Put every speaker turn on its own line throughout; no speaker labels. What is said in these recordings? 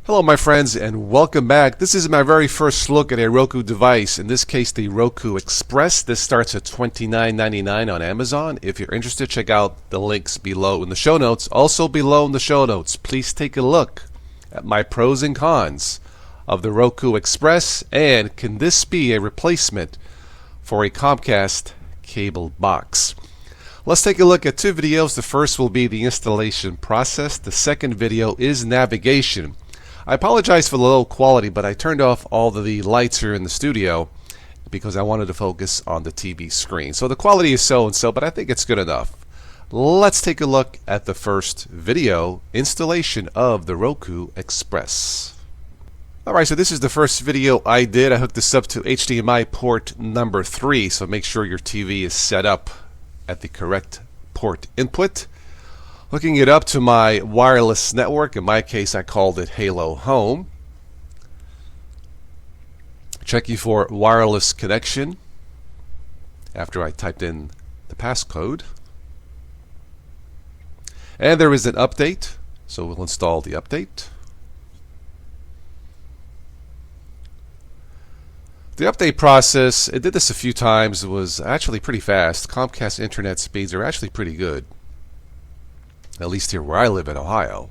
Hello my friends and welcome back. This is my very first look at a Roku device, in this case the Roku Express. This starts at $29.99 on Amazon. If you're interested, check out the links below in the show notes. Also below in the show notes, please take a look at my pros and cons of the Roku Express, and can this be a replacement for a Comcast cable box? Let's take a look at two videos. The first will be the installation process. The second video is navigation. I apologize for the low quality, but I turned off all the lights here in the studio because I wanted to focus on the TV screen. So the quality is so-and-so, but I think it's good enough. Let's take a look at the first video, installation of the Roku Express. Alright, so this is the first video I did. I hooked this up to HDMI port number 3, so make sure your TV is set up at the correct port input. Hooking it up to my wireless network. In my case, I called it Halo Home. Checking for wireless connection after I typed in the passcode. And there is an update, so we'll install the update. The update process, it did this a few times, was actually pretty fast. Comcast internet speeds are actually pretty good. At least here where I live in Ohio.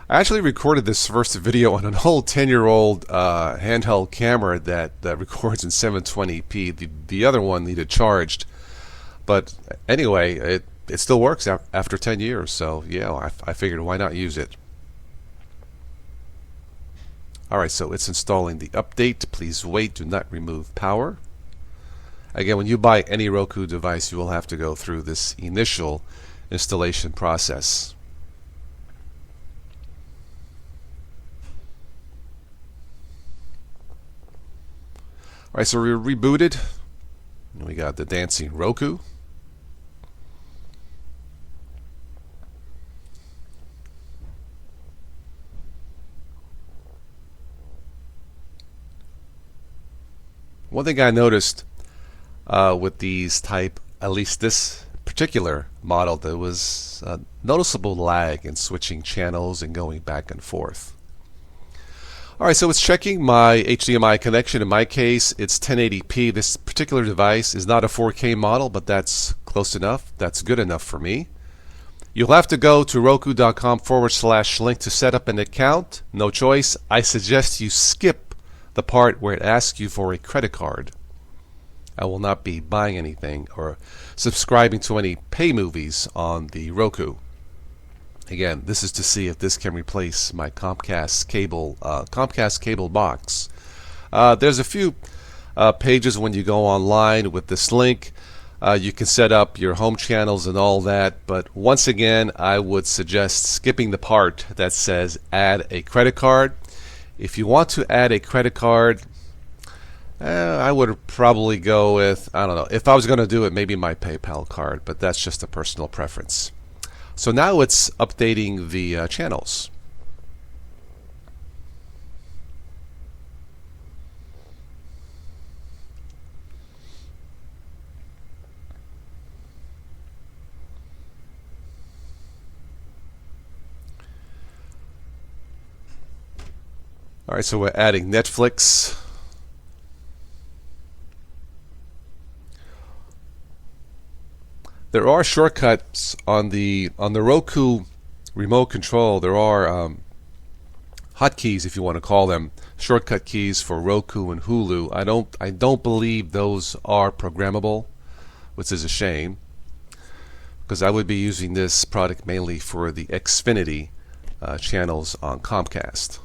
I actually recorded this first video on an old 10-year-old handheld camera that records in 720p. The other one needed charged. But anyway, it still works after 10 years. So yeah, I figured why not use it. Alright, so it's installing the update. Please wait, do not remove power. Again, when you buy any Roku device, you will have to go through this initial installation process. Alright, so we're rebooted. And we got the dancing Roku. One thing I noticed with these type, at least this particular model, there was a noticeable lag in switching channels and going back and forth. Alright, so it's checking my HDMI connection. In my case, it's 1080p. This particular device is not a 4K model, but that's close enough. That's good enough for me. You'll have to go to roku.com/link to set up an account. No choice. I suggest you skip the part where it asks you for a credit card. I will not be buying anything or subscribing to any pay movies on the Roku. Again, this is to see if this can replace my Comcast cable box. There's a few pages when you go online with this link. You can set up your home channels and all that, but once again, I would suggest skipping the part that says add a credit card. If you want to add a credit card, I would probably go with, I don't know, if I was going to do it, maybe my PayPal card, but that's just a personal preference. So now it's updating the channels. Alright, so we're adding Netflix. There are shortcuts on the Roku remote control. There are hotkeys, if you want to call them, shortcut keys for Roku and Hulu. I don't believe those are programmable, which is a shame, because I would be using this product mainly for the Xfinity channels on Comcast.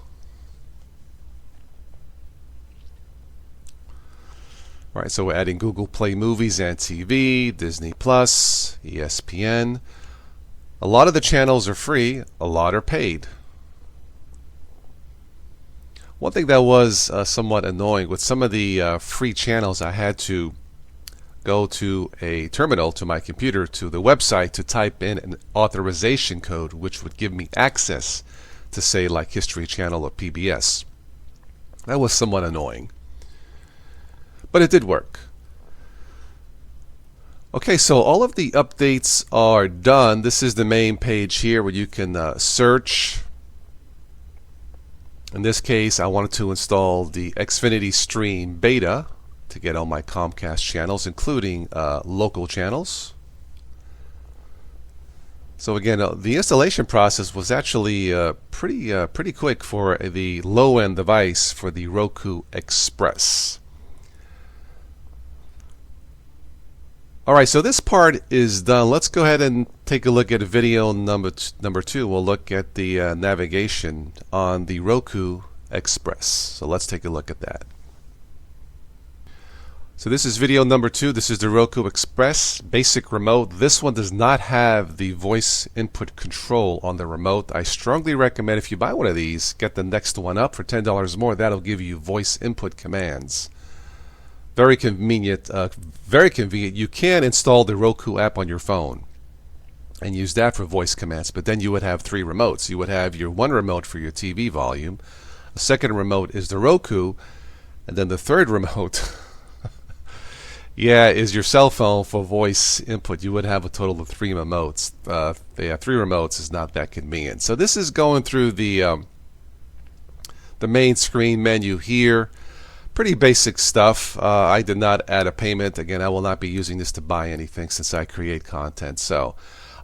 Alright, so we're adding Google Play Movies and TV, Disney Plus, ESPN. A lot of the channels are free, a lot are paid. One thing that was somewhat annoying, with some of the free channels, I had to go to a terminal to my computer, to the website, to type in an authorization code which would give me access to, say, like History Channel or PBS. That was somewhat annoying. But it did work. Okay, so all of the updates are done. This is the main page here where you can search. In this case, I wanted to install the Xfinity Stream Beta to get all my Comcast channels, including local channels. So again, the installation process was actually pretty quick for the low-end device for the Roku Express. Alright, so this part is done. Let's go ahead and take a look at video number 2. We'll look at the navigation on the Roku Express. So let's take a look at that. So this is video number 2. This is the Roku Express basic remote. This one does not have the voice input control on the remote. I strongly recommend if you buy one of these, get the next one up for $10 more. That'll give you voice input commands. Very convenient. Very convenient. You can install the Roku app on your phone and use that for voice commands, but then you would have 3 remotes. You would have your one remote for your TV volume, the second remote is the Roku, and then the third remote is your cell phone for voice input. You would have a total of 3 remotes. 3 remotes is not that convenient. So this is going through the main screen menu here. Pretty basic stuff. I did not add a payment. Again, I will not be using this to buy anything since I create content. So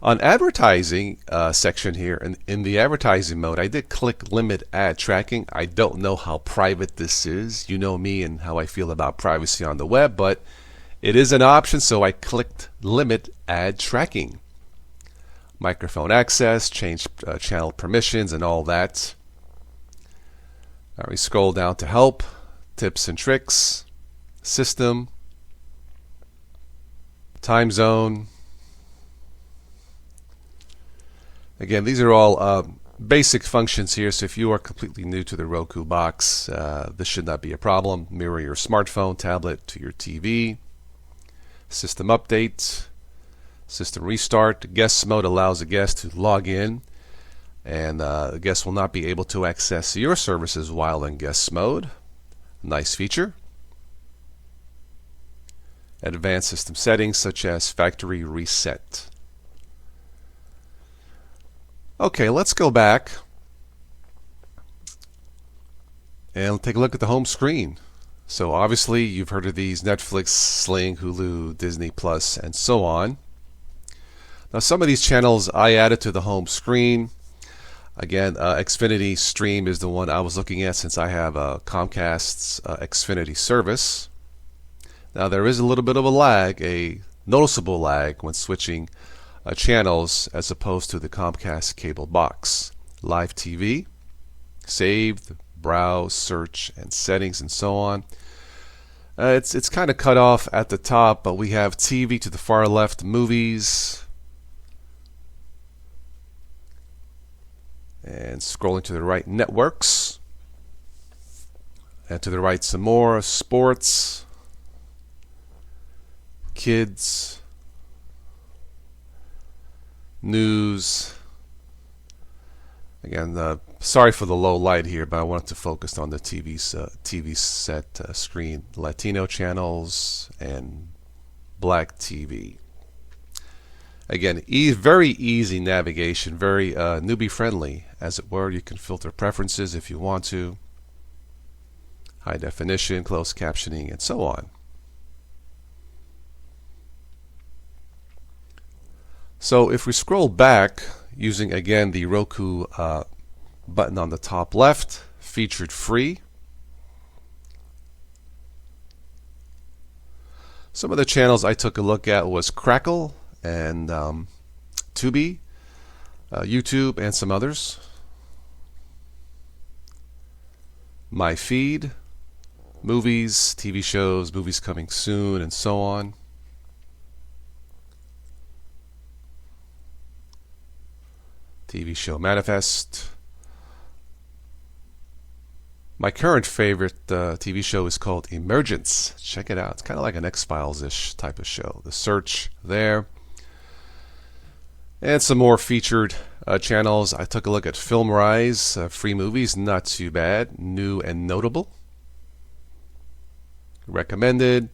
on advertising section here, in the advertising mode, I did click limit ad tracking. I don't know how private this is. You know me and how I feel about privacy on the web, but it is an option, so I clicked limit ad tracking. Microphone access, change channel permissions and all that. All right, we scroll down to help. Tips and tricks, system, time zone. Again, these are all basic functions here, so if you are completely new to the Roku box, this should not be a problem. Mirror your smartphone, tablet to your TV. System update, system restart. Guest mode allows a guest to log in, and the guest will not be able to access your services while in guest mode. Nice feature. Advanced system settings such as factory reset. Okay, let's go back and take a look at the home screen. So obviously you've heard of these: Netflix, Sling, Hulu, Disney Plus, and so on. Now some of these channels I added to the home screen. Again, Xfinity Stream is the one I was looking at since I have Comcast's Xfinity service. Now there is a little bit of a lag, a noticeable lag when switching channels as opposed to the Comcast cable box. Live TV, saved, browse, search, and settings, and so on. It's kind of cut off at the top, but we have TV to the far left, movies. And scrolling to the right, networks, and to the right some more, sports, kids, news. Again, sorry for the low light here, but I wanted to focus on the TV set screen. Latino channels and black TV. Again, very easy navigation, very newbie friendly, as it were. You can filter preferences if you want to. High definition, closed captioning, and so on. So if we scroll back using, again, the Roku button on the top left, featured free. Some of the channels I took a look at was Crackle and Tubi, YouTube, and some others. My feed, movies, TV shows, movies coming soon, and so on. TV show Manifest. My current favorite TV show is called Emergence. Check it out. It's kind of like an X-Files-ish type of show. The search there. And some more featured channels. I took a look at Film Rise, free movies, not too bad. New and notable. Recommended.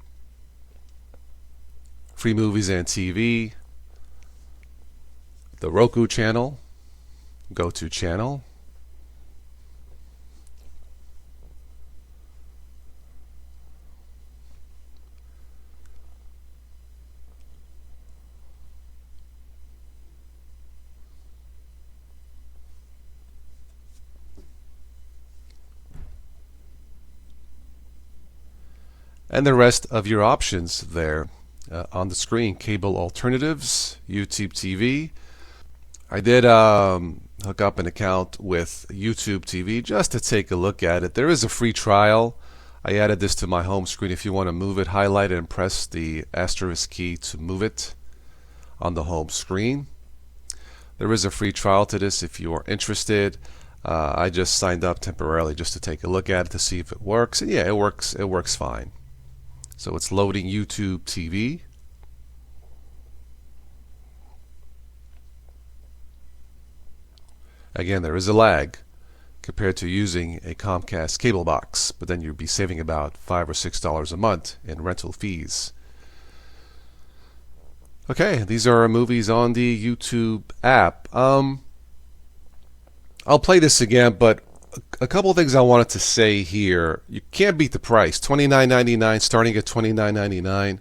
free movies and TV, the Roku channel, go to channel, and the rest of your options there on the screen. Cable alternatives, YouTube TV. I did hook up an account with YouTube TV just to take a look at it. There is a free trial. I added this to my home screen. If you want to move it, highlight it and press the asterisk key to move it on the home screen. There is a free trial to this if you are interested. I just signed up temporarily just to take a look at it to see if it works. And yeah, it works. It works fine. So it's loading YouTube TV. Again, there is a lag compared to using a Comcast cable box, but then you'd be saving about $5 or $6 a month in rental fees. Okay, these are our movies on the YouTube app. I'll play this again, but a couple of things I wanted to say here. You can't beat the price. $29.99, starting at $29.99.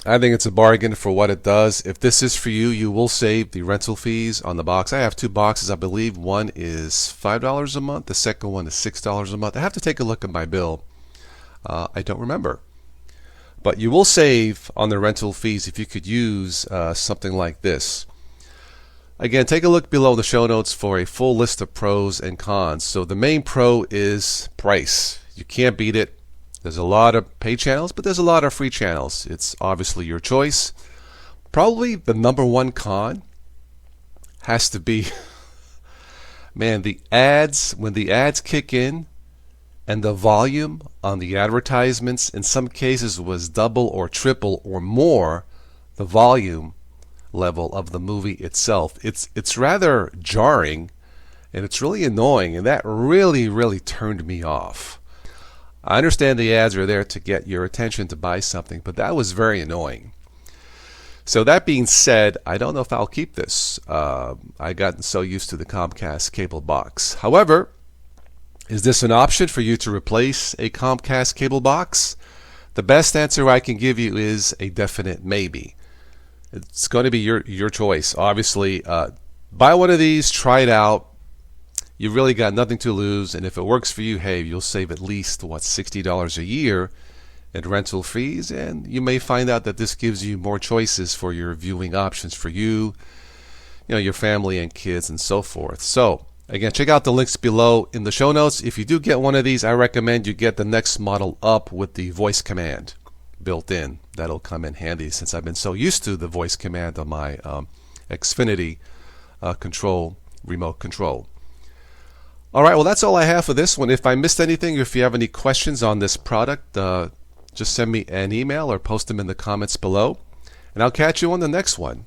I think it's a bargain for what it does. If this is for you, you will save the rental fees on the box. I have two boxes, I believe. One is $5 a month. The second one is $6 a month. I have to take a look at my bill. I don't remember. But you will save on the rental fees if you could use something like this. Again, take a look below the show notes for a full list of pros and cons. So the main pro is price. You can't beat it. There's a lot of paid channels, but there's a lot of free channels. It's obviously your choice. Probably the number one con has to be, man, the ads. When the ads kick in and the volume on the advertisements in some cases was double or triple or more the volume level of the movie itself. It's rather jarring, and it's really annoying, and that really turned me off. I understand the ads are there to get your attention to buy something, but that was very annoying. So that being said, I don't know if I'll keep this. I gotten so used to the Comcast cable box. However, is this an option for you to replace a Comcast cable box? The best answer I can give you is a definite maybe. It's going to be your choice. Obviously, buy one of these, try it out. You've really got nothing to lose, and if it works for you, hey, you'll save at least, $60 a year in rental fees, and you may find out that this gives you more choices for your viewing options for you, your family and kids and so forth. So, again, check out the links below in the show notes. If you do get one of these, I recommend you get the next model up with the voice command built in. That'll come in handy since I've been so used to the voice command on my Xfinity remote control. All right, well, that's all I have for this one. If I missed anything, or if you have any questions on this product, just send me an email or post them in the comments below. And I'll catch you on the next one.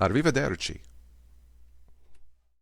Arrivederci.